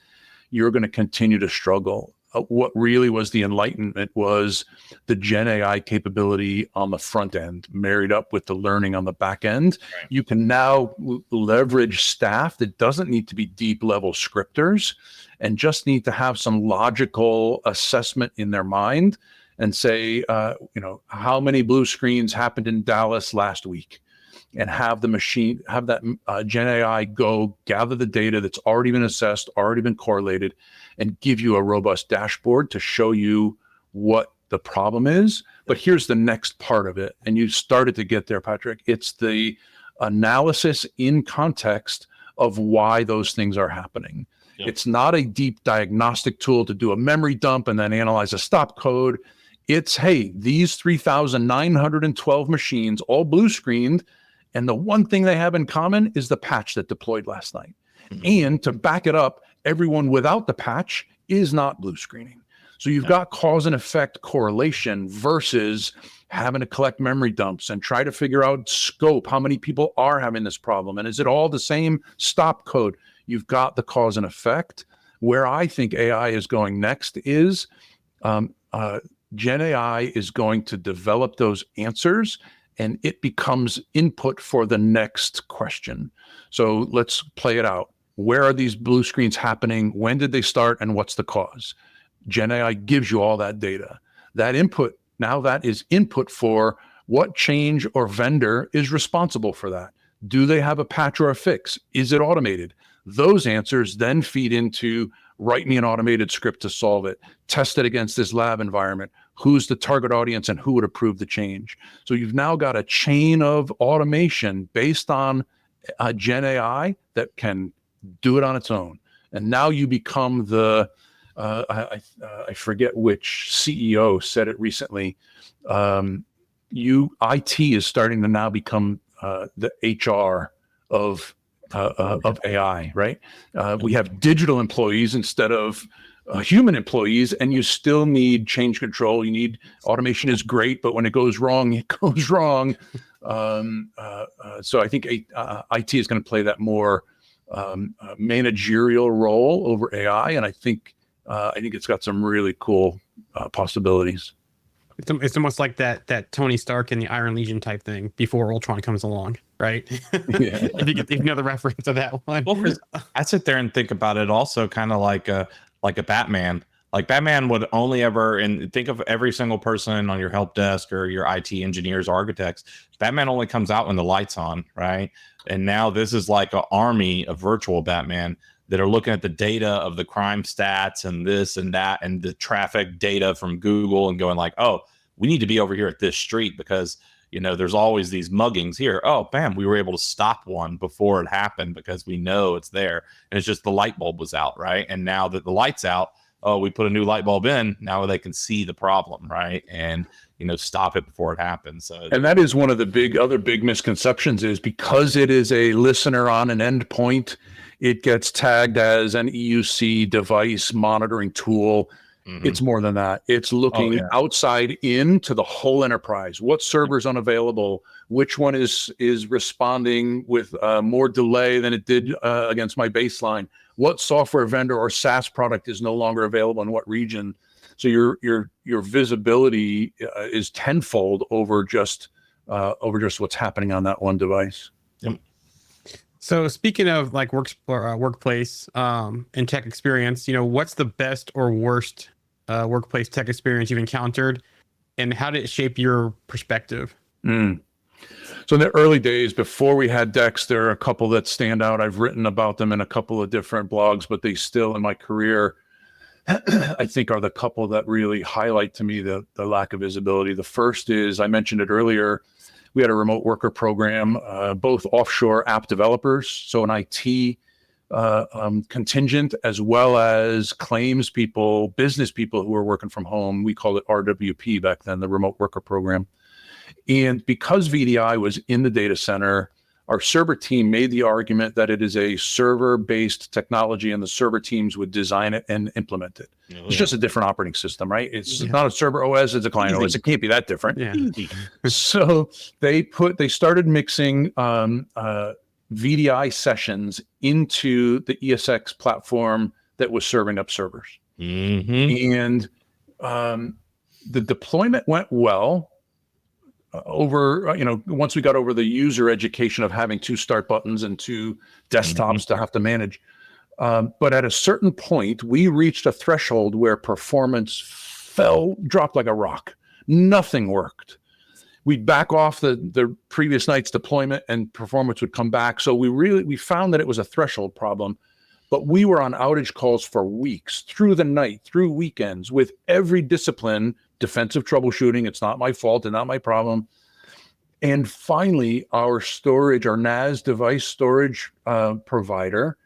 you're going to continue to struggle. what really was the enlightenment was the Gen AI capability on the front end, married up with the learning on the back end. Right. You can now leverage staff that doesn't need to be deep level scripters and just need to have some logical assessment in their mind and say, how many blue screens happened in Dallas last week? And have the machine, have that Gen AI go gather the data that's already been assessed, already been correlated, and give you a robust dashboard to show you what the problem is. But here's the next part of it. And you started to get there, Patrick. It's the analysis in context of why those things are happening. Yep. It's not a deep diagnostic tool to do a memory dump and then analyze a stop code. It's, hey, these 3,912 machines, all blue screened, and the one thing they have in common is the patch that deployed last night. Mm-hmm. And to back it up, everyone without the patch is not blue screening. So you've got cause and effect correlation versus having to collect memory dumps and try to figure out scope, how many people are having this problem, and is it all the same stop code? You've got the cause and effect. Where I think AI is going next is Gen AI is going to develop those answers, and it becomes input for the next question. So let's play it out. Where are these blue screens happening? When did they start? And what's the cause? Gen AI gives you all that data. That input, now that is input for what change or vendor is responsible for that. Do they have a patch or a fix? Is it automated? Those answers then feed into write me an automated script to solve it, test it against this lab environment. Who's the target audience and who would approve the change? So you've now got a chain of automation based on Gen AI that can do it on its own. And now you become the, I forget which CEO said it recently, IT is starting to now become the HR of AI, right? We have digital employees instead of human employees, and you still need change control. You need automation is great, but when it goes wrong, it goes wrong. So I think IT is going to play that more managerial role over AI, and I think it's got some really cool possibilities. It's almost like that Tony Stark in the Iron Legion type thing before Ultron comes along, right? Yeah. if you know the reference to that one. Well, I sit there and think about it also kind of like a Batman. Like Batman would only ever, and think of every single person on your help desk or your IT engineers, architects. Batman only comes out when the light's on, right? And now this is like an army of virtual Batman that are looking at the data of the crime stats and this and that and the traffic data from Google and going like, oh, we need to be over here at this street because, there's always these muggings here. Oh, bam, we were able to stop one before it happened because we know it's there. And it's just the light bulb was out, right? And now that the light's out, oh, we put a new light bulb in, now they can see the problem, right? And, stop it before it happens. So, and that is one of the other big misconceptions is because it is a listener on an endpoint, it gets tagged as an EUC device monitoring tool. Mm-hmm. It's more than that. It's looking outside into the whole enterprise. What server's unavailable? Which one is responding with more delay than it did against my baseline? What software vendor or SaaS product is no longer available in what region? So your visibility is tenfold over just what's happening on that one device. Yep. So speaking of like workplace and tech experience, what's the best or worst workplace tech experience you've encountered, and how did it shape your perspective? So in the early days, before we had DEX, there are a couple that stand out. I've written about them in a couple of different blogs, but they still, in my career, I think are the couple that really highlight to me the lack of visibility. The first is, I mentioned it earlier, we had a remote worker program, both offshore app developers, so an IT contingent, as well as claims people, business people who were working from home. We called it RWP back then, the remote worker program. And because VDI was in the data center, our server team made the argument that it is a server-based technology and the server teams would design it and implement it. Oh, it's just a different operating system, right? It's not a server OS, it's a client OS. It can't be that different. Yeah. So they started mixing VDI sessions into the ESX platform that was serving up servers. And the deployment went well. Once we got over the user education of having 2 start buttons and 2 desktops to have to manage. But at a certain point, we reached a threshold where performance dropped like a rock. Nothing worked. We'd back off the previous night's deployment and performance would come back. So we found that it was a threshold problem, but we were on outage calls for weeks, through the night, through weekends, with every discipline, defensive troubleshooting. It's not my fault and not my problem. And finally, our NAS device storage provider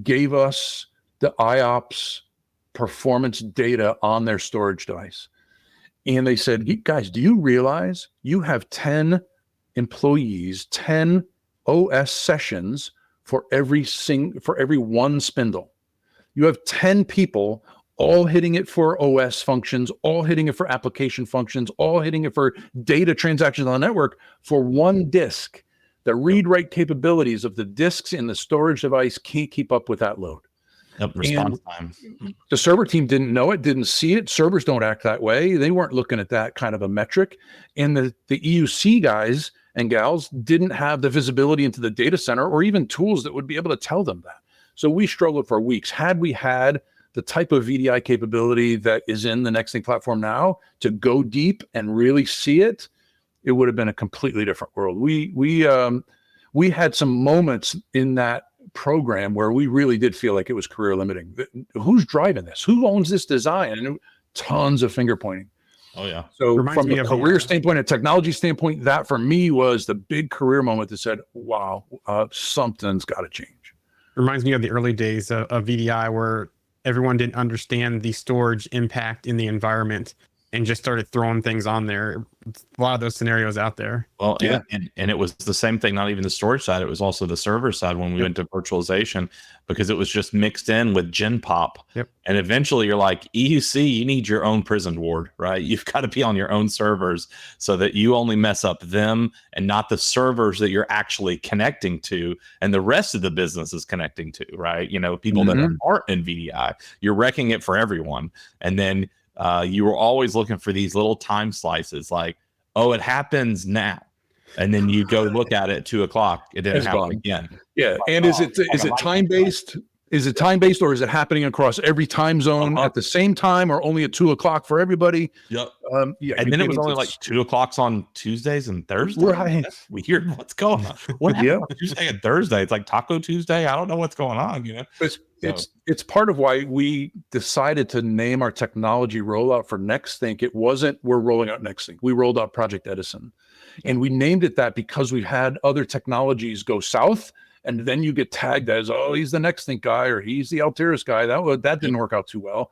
gave us the IOPS performance data on their storage device. And they said, guys, do you realize you have 10 employees, 10 OS sessions for every one spindle? You have 10 people all hitting it for OS functions, all hitting it for application functions, all hitting it for data transactions on the network for one disk. The read-write capabilities of the disks in the storage device can't keep up with that load. Response time. The server team didn't know it, didn't see it. Servers don't act that way. They weren't looking at that kind of a metric. And the EUC guys and gals didn't have the visibility into the data center or even tools that would be able to tell them that. So we struggled for weeks. Had we had the type of VDI capability that is in the Nexthink platform now to go deep and really see it, it would have been a completely different world. We had some moments in that program where we really did feel like it was career limiting. Who's driving this? Who owns this design? And tons of finger pointing. Oh yeah. So from a career standpoint, a technology standpoint, that for me was the big career moment that said, wow, something's got to change. Reminds me of the early days of VDI where everyone didn't understand the storage impact in the environment and just started throwing things on there. A lot of those scenarios out there. Well, yeah. And it was the same thing, not even the storage side. It was also the server side when we went to virtualization, because it was just mixed in with Gen Pop. Yep. And eventually you're like, EUC, you need your own prison ward, right? You've got to be on your own servers so that you only mess up them and not the servers that you're actually connecting to and the rest of the business is connecting to, right? People that aren't in VDI, you're wrecking it for everyone. And then you were always looking for these little time slices like, oh, it happens now. And then you go look at it at 2:00. It didn't happen again. Yeah. And is it time-based? Is it time-based or is it happening across every time zone at the same time or only at 2:00 for everybody? Yep. And then it was only like 2:00 on Tuesdays and Thursdays. Right. That's weird. What's going on? What happened on Tuesday and Thursday? It's like Taco Tuesday. I don't know what's going on. It's part of why we decided to name our technology rollout for Nexthink. It wasn't we're rolling out Nexthink. We rolled out Project Edison. And we named it that because we've had other technologies go south. And then you get tagged as, oh, he's the Nexthink guy or he's the Altiris guy. That didn't work out too well.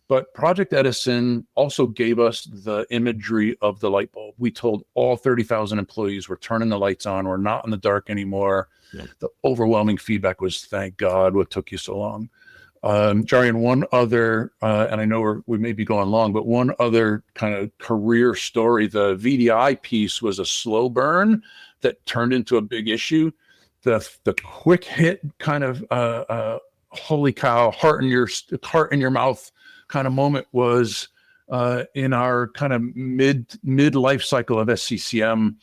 But Project Edison also gave us the imagery of the light bulb. We told all 30,000 employees we're turning the lights on. We're not in the dark anymore. Yeah. The overwhelming feedback was, thank God, what took you so long? Jarian, one other, and I know we may be going long, but one other kind of career story, the VDI piece was a slow burn that turned into a big issue. The quick hit kind of holy cow, heart in your mouth kind of moment was in our kind of mid life cycle of SCCM.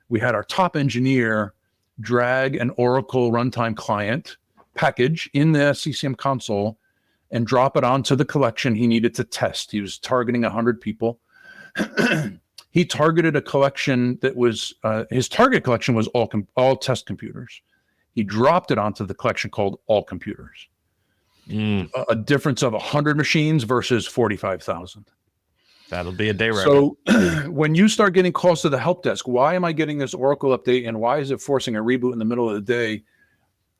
We had our top engineer drag an Oracle runtime client package in the SCCM console and drop it onto the collection he needed to test. He was targeting 100 people. He targeted a collection that was his target collection was all test computers. He dropped it onto the collection called all computers. A difference of 100 machines versus 45,000. That'll be a day record. So when you start getting calls to the help desk, why am I getting this Oracle update and why is it forcing a reboot in the middle of the day?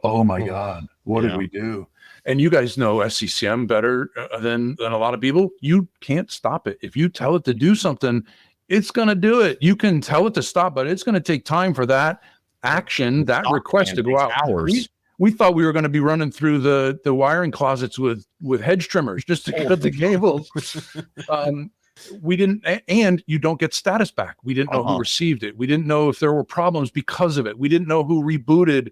Oh my God, what did we do? And you guys know SCCM better than a lot of people. You can't stop it. If you tell it to do something, it's going to do it. You can tell it to stop, but it's going to take time for that action, that request to go out. Hours. We thought we were going to be running through the wiring closets with hedge trimmers just to cut the cables. We didn't, and you don't get status back. We didn't know who received it. We didn't know if there were problems because of it. We didn't know who rebooted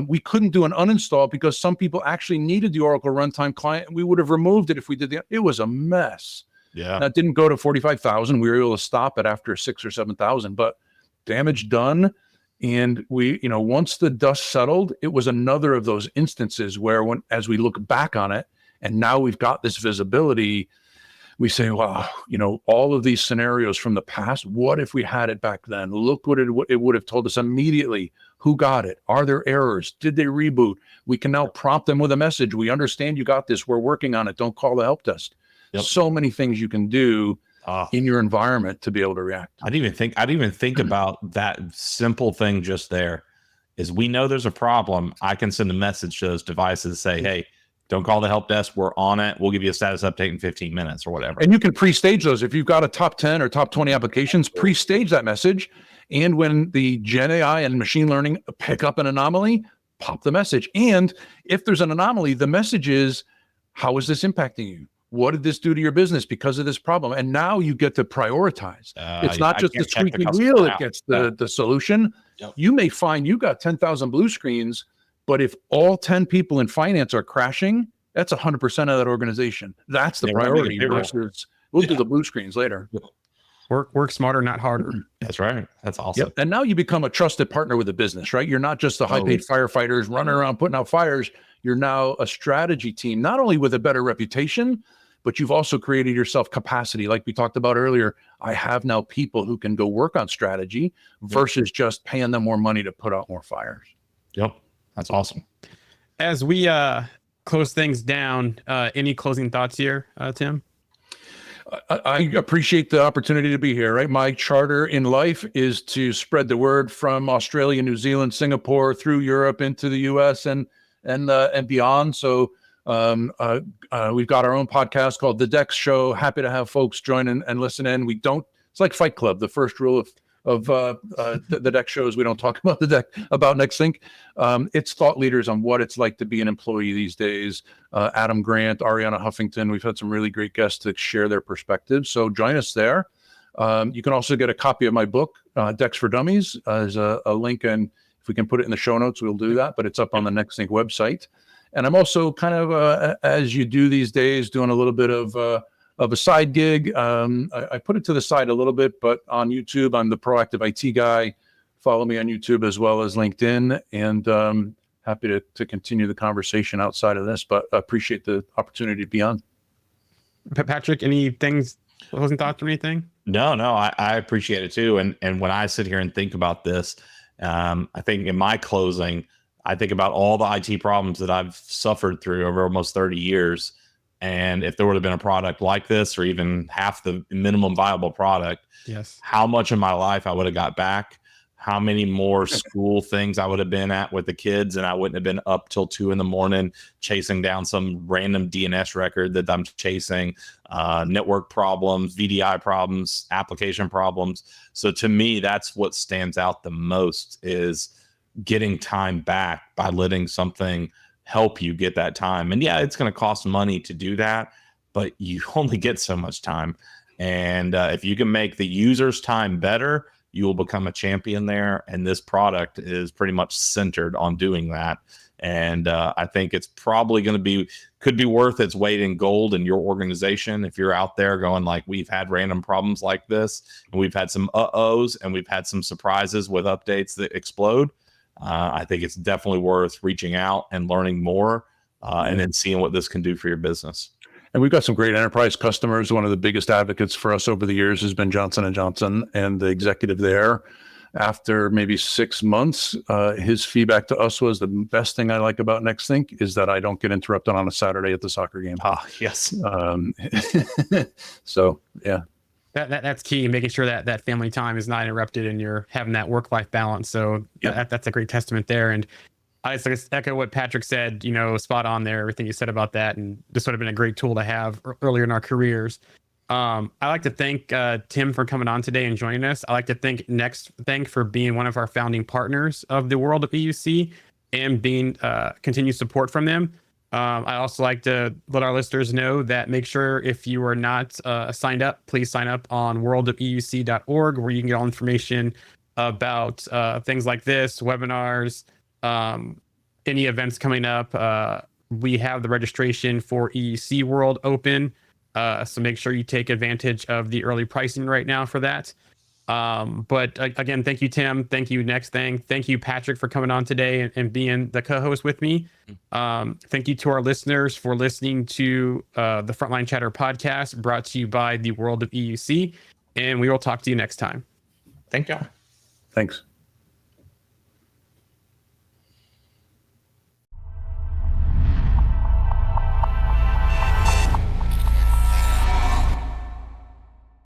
We couldn't do an uninstall because some people actually needed the Oracle runtime client, and we would have removed it if we did it was a mess. Yeah. That didn't go to 45,000. We were able to stop it after 6,000 or 7,000, but damage done. And we, once the dust settled, it was another of those instances where as we look back on it, and now we've got this visibility, we say, wow, all of these scenarios from the past, what if we had it back then? Look what it would have told us immediately. Who got it? Are there errors? Did they reboot? We can now prompt them with a message. We understand you got this. We're working on it. Don't call the help desk. Yep. So many things you can do in your environment to be able to react. I didn't even think about that simple thing just there. Is we know there's a problem. I can send a message to those devices, say, hey, don't call the help desk. We're on it. We'll give you a status update in 15 minutes or whatever. And you can pre-stage those. If you've got a top 10 or top 20 applications, pre-stage that message. And when the Gen AI and machine learning pick up an anomaly, pop the message. And if there's an anomaly, the message is, how is this impacting you? What did this do to your business because of this problem? And now you get to prioritize. It's not just the squeaky wheel that gets the solution. Yep. You may find you got 10,000 blue screens, but if all 10 people in finance are crashing, that's 100% of that organization. That's the priority versus we'll do the blue screens later. Work smarter, not harder. That's right. That's awesome. Yep. And now you become a trusted partner with the business, right? You're not just the high-paid firefighters running around putting out fires. You're now a strategy team, not only with a better reputation, but you've also created yourself capacity. Like we talked about earlier, I have now people who can go work on strategy versus just paying them more money to put out more fires. Yep. That's awesome. As we close things down, any closing thoughts here, Tim? I appreciate the opportunity to be here, right? My charter in life is to spread the word from Australia, New Zealand, Singapore, through Europe into the US and beyond. So we've got our own podcast called The DEX Show. Happy to have folks join and listen in. It's like Fight Club. The first rule of the DEX show is we don't talk about about Nexthink. It's thought leaders on what it's like to be an employee these days. Adam Grant, Ariana Huffington. We've had some really great guests to share their perspectives. So join us there. You can also get a copy of my book, DEX for Dummies. There's a link, and if we can put it in the show notes, we'll do that. But it's up on the Nexthink website. And I'm also kind of, as you do these days, doing a little bit of a side gig. I put it to the side a little bit, but on YouTube, I'm the Proactive IT guy. Follow me on YouTube as well as LinkedIn, and happy to continue the conversation outside of this, but appreciate the opportunity to be on. Patrick, any closing thoughts or anything? No, I appreciate it too. And when I sit here and think about this, I think in my closing, I think about all the IT problems that I've suffered through over almost 30 years. And if there would have been a product like this, or even half the minimum viable product, yes, how much of my life I would have got back, how many more school things I would have been at with the kids, and I wouldn't have been up till 2 a.m. chasing down some random DNS record that I'm chasing, network problems, VDI problems, application problems. So to me, that's what stands out the most, is getting time back by letting something help you get that time. And yeah, it's going to cost money to do that, but you only get so much time. And if you can make the user's time better, you will become a champion there. And this product is pretty much centered on doing that. And I think it's probably going to could be worth its weight in gold in your organization. If you're out there going like, we've had random problems like this, and we've had some uh-ohs, and we've had some surprises with updates that explode. I think it's definitely worth reaching out and learning more, and then seeing what this can do for your business. And we've got some great enterprise customers. One of the biggest advocates for us over the years has been Johnson & Johnson, and the executive there, after maybe 6 months, his feedback to us was, the best thing I like about Nexthink is that I don't get interrupted on a Saturday at the soccer game. Yes. So, yeah. That's key, making sure that family time is not interrupted and you're having that work-life balance. So that's a great testament there. And I just echo what Patrick said, spot on there, everything you said about that. And this would have been a great tool to have earlier in our careers. I like to thank Tim for coming on today and joining us. I like to thank Nexthink for being one of our founding partners of the World of EUC and being continued support from them. I also like to let our listeners know that make sure, if you are not signed up, please sign up on worldofeuc.org, where you can get all information about things like this, webinars, any events coming up, we have the registration for EUC World open. So make sure you take advantage of the early pricing right now for that. But again, thank you, Tim. Thank you, Nexthink. Thank you, Patrick, for coming on today and being the co-host with me. Thank you to our listeners for listening to the Frontline Chatter podcast, brought to you by the World of EUC. And we will talk to you next time. Thank y'all. Thanks.